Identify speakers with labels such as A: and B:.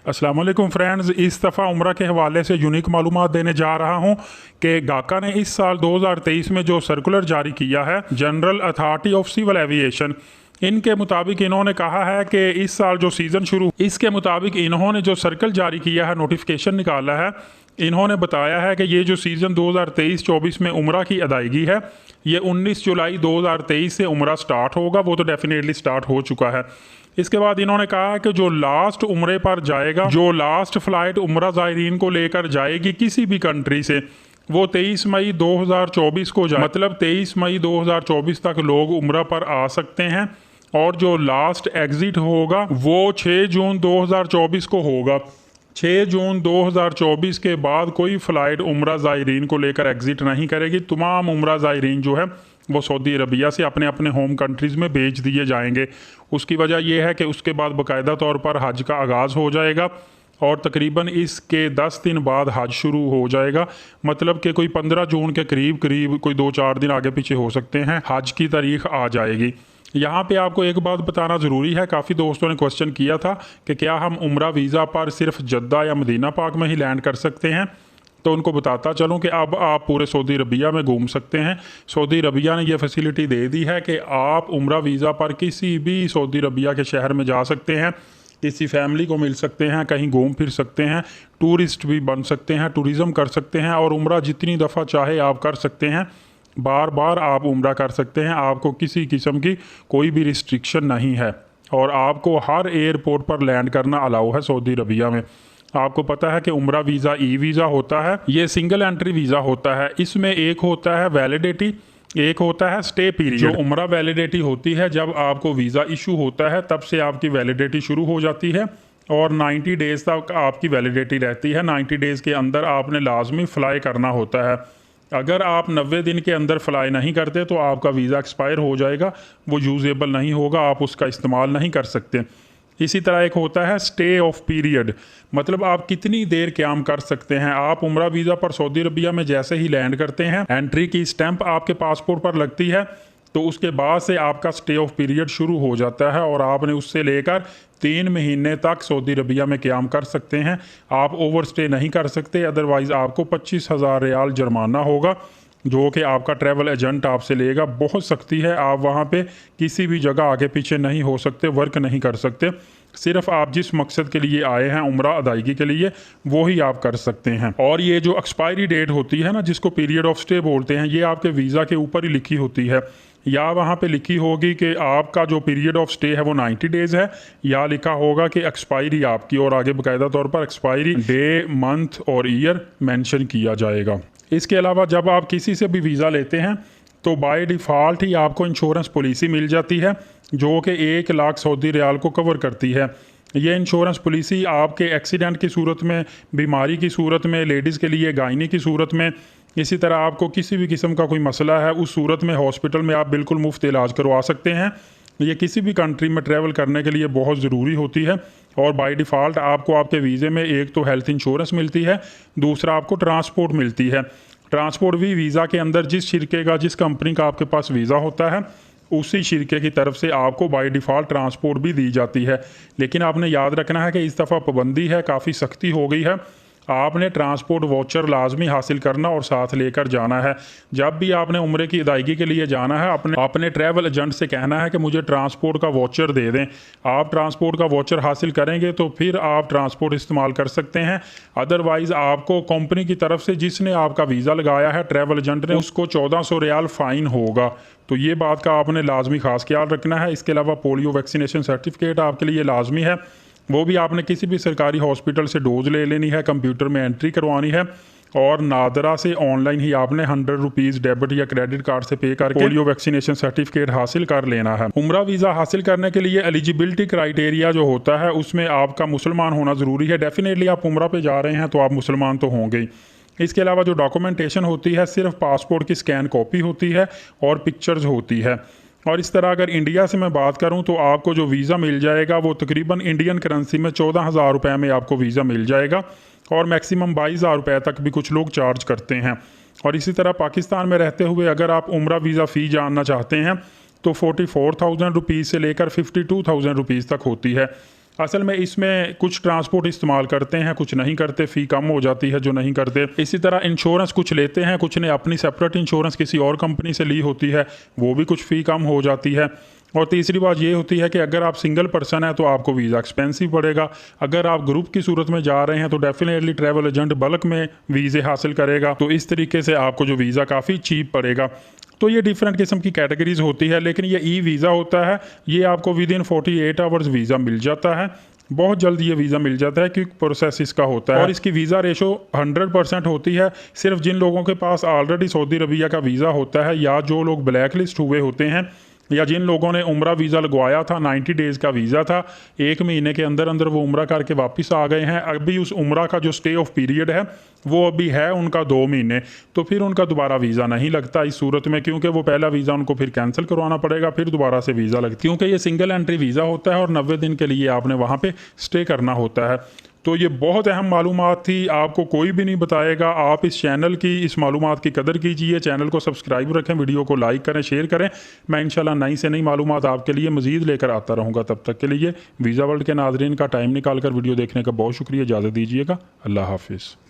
A: अस्सलाम वालेकुम फ्रेंड्स, इस दफ़ा उम्रा के हवाले से यूनिक मालूमात देने जा रहा हूँ कि गाका ने इस साल 2023 में जो सर्कुलर जारी किया है General Authority of Civil Aviation, इनके मुताबिक इन्होंने कहा है कि इस साल जो सीज़न शुरू, इसके मुताबिक इन्होंने जो सर्कल जारी किया है, नोटिफिकेशन निकाला है, इन्होंने बताया है कि ये जो सीज़न 2023-24 में उम्रा की अदायगी है, ये 19 जुलाई 2023 से उम्रा स्टार्ट होगा। वो तो डेफिनेटली स्टार्ट हो चुका है। इसके बाद इन्होंने कहा है कि जो लास्ट उम्रे पर जाएगा, जो लास्ट फ़्लाइट उम्रा ज़ायरीन को लेकर जाएगी किसी भी कंट्री से, वो 23 मई 2024 को जाए, मतलब 23 मई 2024 तक लोग उम्रा पर आ सकते हैं। और जो लास्ट एग्ज़िट होगा वो 6 जून 2024 को होगा। 6 जून 2024 के बाद कोई फ़्लाइट उम्रा ज़ायरीन को लेकर एग्ज़िट नहीं करेगी। तमाम उम्रा ज़ायरीन जो है वो सऊदी अरबिया से अपने अपने होम कंट्रीज़ में भेज दिए जाएंगे। उसकी वजह यह है कि उसके बाद बाकायदा तौर पर हज का आगाज़ हो जाएगा और तकरीबन इसके 10 दिन बाद हज शुरू हो जाएगा। मतलब कि कोई 15 जून के करीब कोई 2-4 दिन आगे पीछे हो सकते हैं, हज की तारीख आ जाएगी। यहाँ पे आपको एक बात बताना ज़रूरी है, काफ़ी दोस्तों ने क्वेश्चन किया था कि क्या हम उम्रा वीज़ा पर सिर्फ जद्दा या मदीना पाक में ही लैंड कर सकते हैं। तो उनको बताता चलूँ कि अब आप पूरे सऊदी अरबिया में घूम सकते हैं। सऊदी अरबिया ने यह फैसिलिटी दे दी है कि आप उम्रा वीज़ा पर किसी भी सऊदी अरबिया के शहर में जा सकते हैं, किसी फैमिली को मिल सकते हैं, कहीं घूम फिर सकते हैं, टूरिस्ट भी बन सकते हैं, टूरिज़म कर सकते हैं और उम्रा जितनी दफ़ा चाहे आप कर सकते हैं, बार बार आप उम्रा कर सकते हैं। आपको किसी किस्म की कोई भी रिस्ट्रिक्शन नहीं है और आपको हर एयरपोर्ट पर लैंड करना अलाउ है सऊदी अरबिया में। आपको पता है कि उम्रा वीज़ा वीज़ा होता है, ये सिंगल एंट्री वीज़ा होता है। इसमें एक होता है वैलिडिटी, एक होता है स्टे पीरियड। जो उम्रा वैलिडिटी होती है, जब आपको वीज़ा इशू होता है तब से आपकी वैलिडिटी शुरू हो जाती है और 90 डेज़ तक आपकी वैलिडिटी रहती है। 90 डेज़ के अंदर आपने लाजमी फ़्लाई करना होता है। अगर आप 90 दिन के अंदर फ़्लाई नहीं करते तो आपका वीज़ा एक्सपायर हो जाएगा, वो यूज़ेबल नहीं होगा, आप उसका इस्तेमाल नहीं कर सकते। इसी तरह एक होता है स्टे ऑफ पीरियड, मतलब आप कितनी देर क़याम कर सकते हैं। आप उम्रा वीज़ा पर सऊदी अरबिया में जैसे ही लैंड करते हैं, एंट्री की स्टैंप आपके पासपोर्ट पर लगती है, तो उसके बाद से आपका स्टे ऑफ पीरियड शुरू हो जाता है और आपने उससे लेकर 3 महीने तक सऊदी अरबिया में क़याम कर सकते हैं। आप ओवर स्टे नहीं कर सकते, अदरवाइज़ आपको 25,000 रियाल जुर्माना होगा जो कि आपका ट्रैवल एजेंट आपसे लेगा। बहुत सख्ती है, आप वहाँ पे किसी भी जगह आगे पीछे नहीं हो सकते, वर्क नहीं कर सकते। सिर्फ आप जिस मकसद के लिए आए हैं उम्रा अदायगी के लिए, वो ही आप कर सकते हैं। और ये जो एक्सपायरी डेट होती है ना, जिसको पीरियड ऑफ स्टे बोलते हैं, ये आपके वीज़ा के ऊपर ही लिखी होती है। या वहाँ पे लिखी होगी कि आपका जो पीरियड ऑफ स्टे है वो 90 डेज़ है, या लिखा होगा कि एक्सपायरी आपकी, और आगे बाकायदा तौर पर एक्सपायरी डे, मंथ और ईयर मेंशन किया जाएगा। इसके अलावा जब आप किसी से भी वीज़ा लेते हैं तो बाय डिफ़ॉल्ट ही आपको इंश्योरेंस पॉलिसी मिल जाती है जो कि 1 लाख सऊदी रियाल को कवर करती है। ये इंश्योरेंस पॉलिसी आपके एक्सीडेंट की सूरत में, बीमारी की सूरत में, लेडीज़ के लिए गायनी की सूरत में, इसी तरह आपको किसी भी किस्म का कोई मसला है, उस सूरत में हॉस्पिटल में आप बिल्कुल मुफ्त इलाज करवा सकते हैं। ये किसी भी कंट्री में ट्रैवल करने के लिए बहुत ज़रूरी होती है और बाय डिफ़ॉल्ट आपको आपके वीज़े में एक तो हेल्थ इंश्योरेंस मिलती है, दूसरा आपको ट्रांसपोर्ट मिलती है। ट्रांसपोर्ट भी वीज़ा के अंदर जिस शिरके का, जिस कंपनी का आपके पास वीज़ा होता है, उसी शिरके की तरफ से आपको बाय डिफ़ॉल्ट ट्रांसपोर्ट भी दी जाती है। लेकिन आपने याद रखना है कि इस दफ़ा पाबंदी है, काफ़ी सख्ती हो गई है। आपने ट्रांसपोर्ट वाउचर लाजमी हासिल करना और साथ लेकर जाना है। जब भी आपने उम्रे की अदायगी के लिए जाना है, अपने ट्रैवल एजेंट से कहना है कि मुझे ट्रांसपोर्ट का वाउचर दे दें। आप ट्रांसपोर्ट का वाउचर हासिल करेंगे तो फिर आप ट्रांसपोर्ट इस्तेमाल कर सकते हैं। अदरवाइज़ आपको कंपनी की तरफ से, जिसने आपका वीज़ा लगाया है, ट्रैवल एजेंट ने, उसको 1400 रियाल फ़ाइन होगा। तो ये बात का आपने लाजमी खास ख्याल रखना है। इसके अलावा पोलियो वैक्सीनेशन सर्टिफिकेट आपके लिए लाजमी है, वो भी आपने किसी भी सरकारी हॉस्पिटल से डोज ले लेनी है, कंप्यूटर में एंट्री करवानी है और नादरा से ऑनलाइन ही आपने 100 रुपीज़ डेबिट या क्रेडिट कार्ड से पे करके पोलियो वैक्सीनेशन सर्टिफिकेट हासिल कर लेना है। उम्रा वीज़ा हासिल करने के लिए एलिजिबिलिटी क्राइटेरिया जो होता है, उसमें आपका मुसलमान होना ज़रूरी है। डेफिनेटली आप उम्रा पे जा रहे हैं तो आप मुसलमान तो होंगे ही। इसके अलावा जो डॉक्यूमेंटेशन होती है, सिर्फ पासपोर्ट की स्कैन कॉपी होती है और पिक्चर्स होती है। और इस तरह अगर इंडिया से मैं बात करूं तो आपको जो वीज़ा मिल जाएगा वो तकरीबन इंडियन करेंसी में 14,000 रुपये में आपको वीज़ा मिल जाएगा और मैक्सिमम 22,000 रुपये तक भी कुछ लोग चार्ज करते हैं। और इसी तरह पाकिस्तान में रहते हुए अगर आप उम्रा वीज़ा फ़ी जानना चाहते हैं तो 44,000 रुपीज़ से लेकर 52,000 रुपीज़ तक होती है। असल में इसमें कुछ ट्रांसपोर्ट इस्तेमाल करते हैं, कुछ नहीं करते, फ़ी कम हो जाती है जो नहीं करते। इसी तरह इंश्योरेंस कुछ लेते हैं, कुछ ने अपनी सेपरेट इंश्योरेंस किसी और कंपनी से ली होती है, वो भी कुछ फ़ी कम हो जाती है। और तीसरी बात ये होती है कि अगर आप सिंगल पर्सन है तो आपको वीज़ा एक्सपेंसिव पड़ेगा। अगर आप ग्रुप की सूरत में जा रहे हैं तो डेफिनेटली ट्रैवल एजेंट बल्क में वीज़े हासिल करेगा, तो इस तरीके से आपको जो वीज़ा काफ़ी चीप पड़ेगा। तो ये डिफरेंट किस्म की कैटेगरीज होती है, लेकिन ये ई वीज़ा होता है, ये आपको विद इन 48 आवर्स वीज़ा मिल जाता है। बहुत जल्दी ये वीज़ा मिल जाता है, क्विक प्रोसेस इसका होता है और इसकी वीज़ा रेशो 100% होती है। सिर्फ जिन लोगों के पास ऑलरेडी सऊदी अरबिया का वीज़ा होता है या जो लोग ब्लैक लिस्ट हुए होते हैं या जिन लोगों ने उम्रा वीज़ा लगवाया था, 90 डेज़ का वीज़ा था, 1 महीने के अंदर अंदर वो उम्रा करके वापस आ गए हैं, अभी उस उम्रा का जो स्टे ऑफ पीरियड है वो अभी है उनका 2 महीने, तो फिर उनका दोबारा वीज़ा नहीं लगता इस सूरत में, क्योंकि वो पहला वीज़ा उनको फिर कैंसिल करवाना पड़ेगा, फिर दोबारा से वीज़ा लगता है, क्योंकि ये सिंगल एंट्री वीज़ा होता है और 90 दिन के लिए आपने वहाँ पर स्टे करना होता है। तो ये बहुत अहम मालूमात थी, आपको कोई भी नहीं बताएगा। आप इस चैनल की इस मालूमात की कदर कीजिए, चैनल को सब्सक्राइब रखें, वीडियो को लाइक करें, शेयर करें। मैं इंशाल्लाह नई से नई मालूमात आपके लिए मज़ीद लेकर आता रहूँगा। तब तक के लिए वीज़ा वर्ल्ड के नाज़रीन का टाइम निकाल कर वीडियो देखने का बहुत शुक्रिया। इजाज़त दीजिएगा। अल्लाह हाफिज़।